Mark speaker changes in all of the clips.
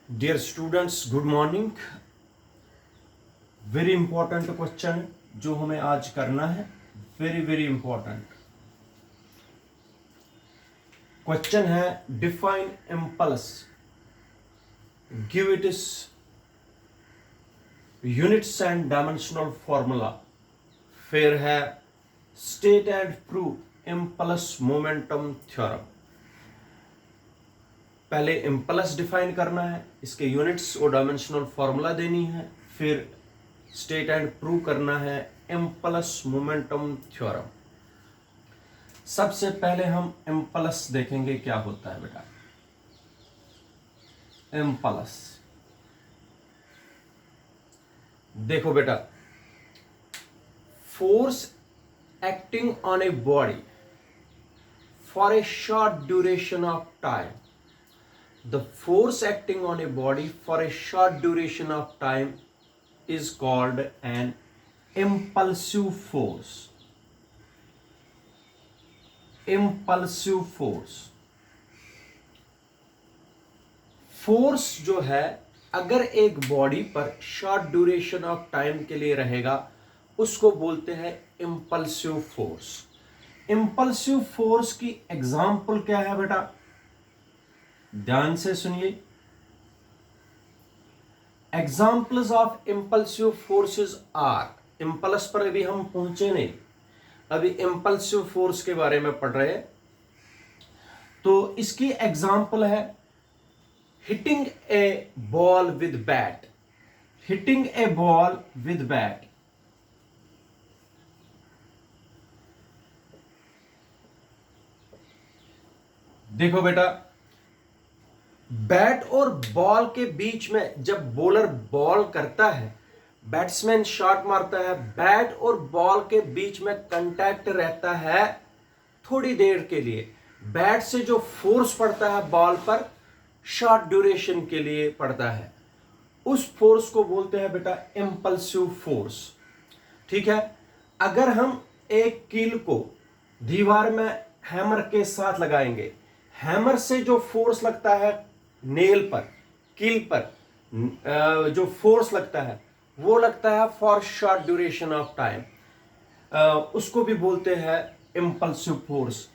Speaker 1: Dear students, good morning. Very important question जो हमें आज करना है, वेरी वेरी इंपॉर्टेंट क्वेश्चन है। Define impulse, give it is units and dimensional formula. फिर है state and prove impulse momentum theorem. पहले इम्पल्स डिफाइन करना है, इसके यूनिट्स और डायमेंशनल फॉर्मूला देनी है, फिर स्टेट एंड प्रूव करना है इम्पल्स मोमेंटम थ्योरम। सबसे पहले हम इम्पल्स देखेंगे क्या होता है बेटा। इम्पल्स देखो बेटा, force acting on a body for a short duration of time. The force acting on a body for a short duration of time is called an impulsive force. Impulsive force. Force जो है अगर एक body पर short duration of time के लिए रहेगा उसको बोलते हैं इंपल्सिव फोर्स। इंपल्सिव फोर्स की एग्जांपल क्या है बेटा, ध्यान से सुनिए। Examples of impulsive forces are, impulse पर अभी हम पहुंचे नहीं, अभी इंपल्सिव फोर्स के बारे में पढ़ रहे हैं। तो इसकी एग्जाम्पल है hitting a ball with bat. Hitting a ball with bat, देखो बेटा, बैट और बॉल के बीच में जब बॉलर बॉल करता है, बैट्समैन शॉट मारता है, बैट और बॉल के बीच में कांटेक्ट रहता है थोड़ी देर के लिए। बैट से जो फोर्स पड़ता है बॉल पर शॉर्ट ड्यूरेशन के लिए पड़ता है, उस फोर्स को बोलते हैं बेटा इंपल्सिव फोर्स। ठीक है। अगर हम एक कील को दीवार में हैमर के साथ लगाएंगे, हैमर से जो फोर्स लगता है नेल पर, कील पर जो फोर्स लगता है वो लगता है for short duration of time, उसको भी बोलते हैं impulsive force.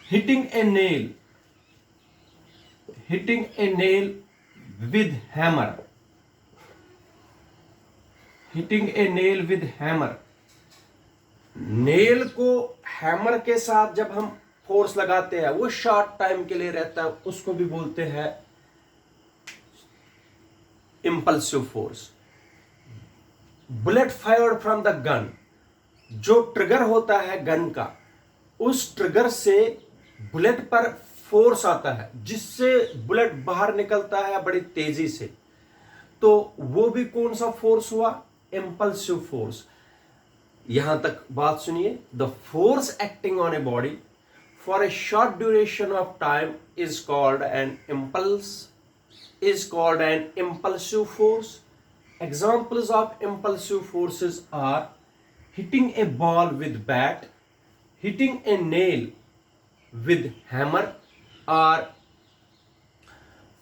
Speaker 1: Hitting a nail, hitting a nail with hammer, hitting a nail with hammer, nail को हैमर के साथ जब हम फोर्स लगाते हैं वो शॉर्ट टाइम के लिए रहता है, उसको भी बोलते हैं impulsive force. Bullet fired from the gun, जो ट्रिगर होता है गन का, उस ट्रिगर से बुलेट पर फोर्स आता है जिससे बुलेट बाहर निकलता है बड़ी तेजी से, तो वो भी कौन सा फोर्स हुआ, इंपल्सिव फोर्स। यहां तक बात सुनिए। The force acting on a body for a short duration of time is called an impulse, is called an impulsive force. Examples of impulsive forces are hitting a ball with bat, hitting a nail with hammer, or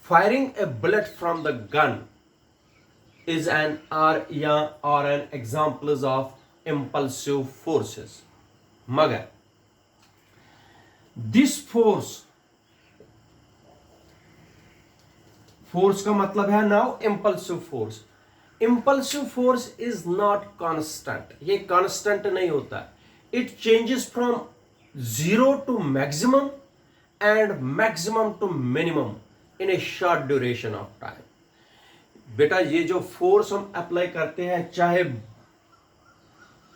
Speaker 1: firing a bullet from the gun is an or an examples of impulsive forces. मगर this force, force का मतलब है now impulsive force. Impulsive force is not constant, ये constant नहीं होता। It changes from zero to maximum and maximum to minimum in a short duration of time. बेटा ये जो फोर्स हम अप्लाई करते हैं, चाहे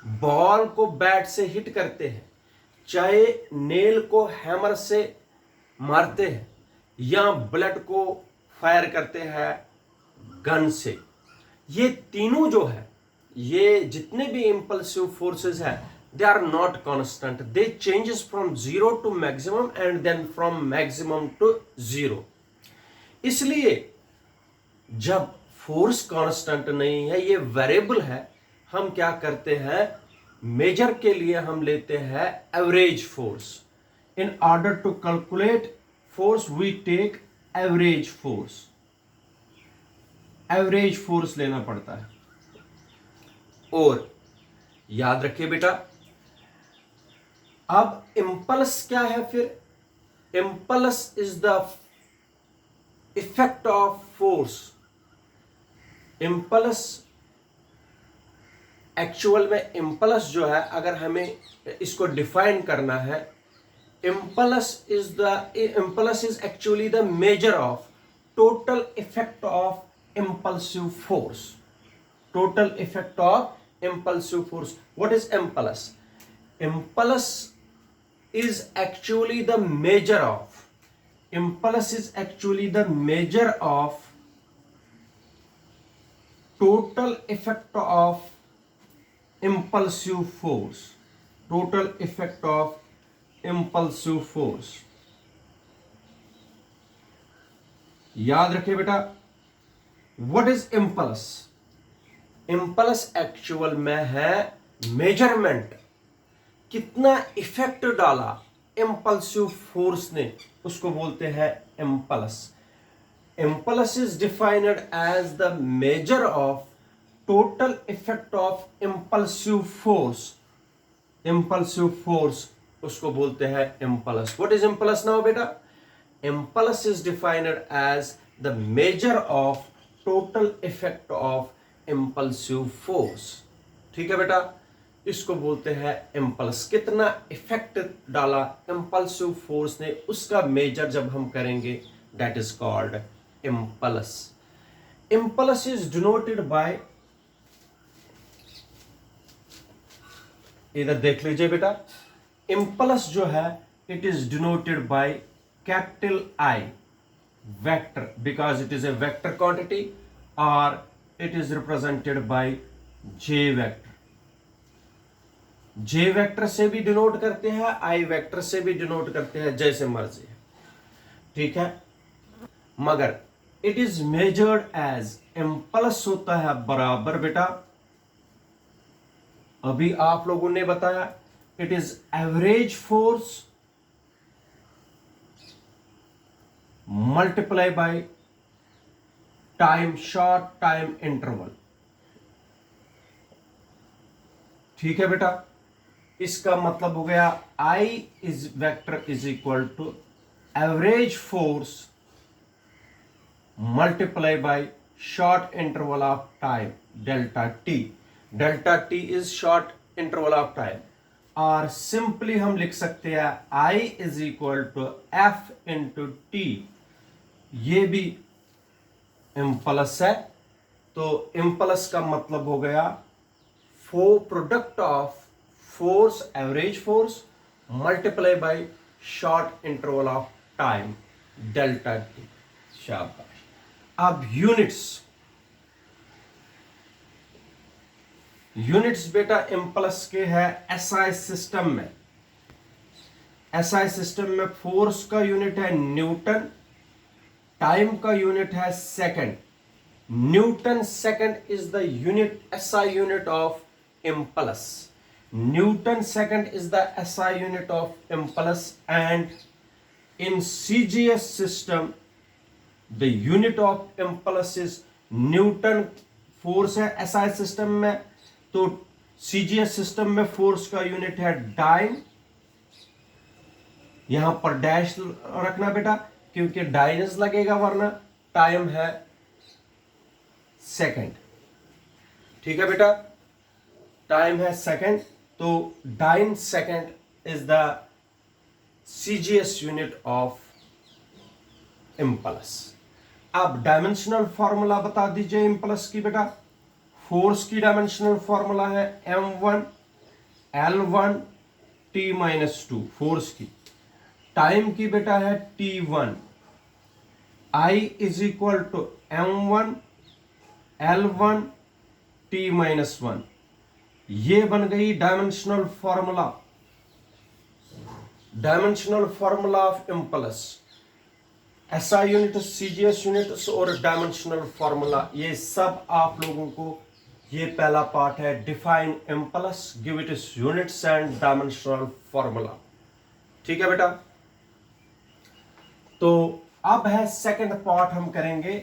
Speaker 1: बॉल को बैट से हिट करते हैं, चाहे नेल को हैमर से मारते हैं, या बुलेट को फायर करते हैं गन से, ये तीनों जो है, ये जितने भी इंपल्सिव फोर्सेस हैं, they are not constant, they changes from zero to maximum and then from maximum to zero. इसलिए जब फोर्स कांस्टेंट नहीं है, ये वेरिएबल है, हम क्या करते हैं, मेजर के लिए हम लेते हैं average force. In order to calculate force we take average force. Average force लेना पड़ता है। और याद रखिए बेटा, अब इंपल्स क्या है फिर? Impulse is the effect of force. Impulse actual में, इंपल्स जो है, अगर हमें इसको डिफाइन करना है, impulse is actually the measure of total effect of impulsive force. Total effect of impulsive force. What is impulse? Impulse is actually the measure of, impulse is actually the measure of total effect of impulsive force. Total effect of impulsive force. याद रखिए बेटा, what is impulse? Impulse actual में है measurement, कितना effect डाला impulsive force ने, उसको बोलते हैं impulse. Impulse is defined as the measure of total effect of impulsive force. Impulsive force उसको बोलते हैं impulse. What is impulse now बेटा? Impulse is defined as the measure of total effect of impulsive force. ठीक है बेटा, इसको बोलते हैं इम्पल्स। कितना इफेक्ट डाला इम्पल्सिव फोर्स ने, उसका मेजर जब हम करेंगे, that is called impulse. Impulse is denoted by, इधर देख लीजिए बेटा, इम्पल्स जो है it is denoted by capital I vector, because it is a vector quantity, और it is represented by J vector. J vector से भी डिनोट करते हैं, आई वेक्टर से भी डिनोट करते हैं, जैसे मर्जी है। ठीक है, मगर it is measured as, impulse होता है बराबर बेटा, अभी आप लोगों ने बताया, it is average force multiply by time, short time interval. ठीक है बेटा, इसका मतलब हो गया I is vector is equal to average force multiply by short interval of time, delta T. Delta T is short interval of time, और simply हम लिख सकते हैं I is equal to F into T. ये भी impulse है, तो impulse का मतलब हो गया product of force, average force multiply by short interval of time, delta T. शाबाश। अब यूनिट्स, यूनिट्स बेटा इम्पल्स के है एसआई सिस्टम में। एसआई सिस्टम में फोर्स का यूनिट है न्यूटन, टाइम का यूनिट है second. Newton second is the unit, SI unit of impulse. Newton second is the SI unit of impulse, and in CGS system the unit of impulse is Newton। Force है SI system में, तो CGS system में force का unit है dine. यहां पर dash रखना बेटा, क्योंकि डाइनस लगेगा, वरना टाइम है सेकंड। ठीक है बेटा, टाइम है सेकंड, तो dyne second is the CGS unit of impulse. अब डायमेंशनल फॉर्मूला बता दीजिए इम्पल्स की बेटा। फोर्स की डायमेंशनल फॉर्मूला है m1 l1 t-2, फोर्स की। टाइम की बेटा है t1, I is equal to m1 l1 t-1। ये बन गई dimensional formula, dimensional formula of impulse. SI unit, CGS unit और डायमेंशनल फॉर्मूला, ये सब आप लोगों को, ये पहला पार्ट है define impulse, give it it's units and dimensional formula. ठीक है बेटा, तो अब है सेकंड पार्ट हम करेंगे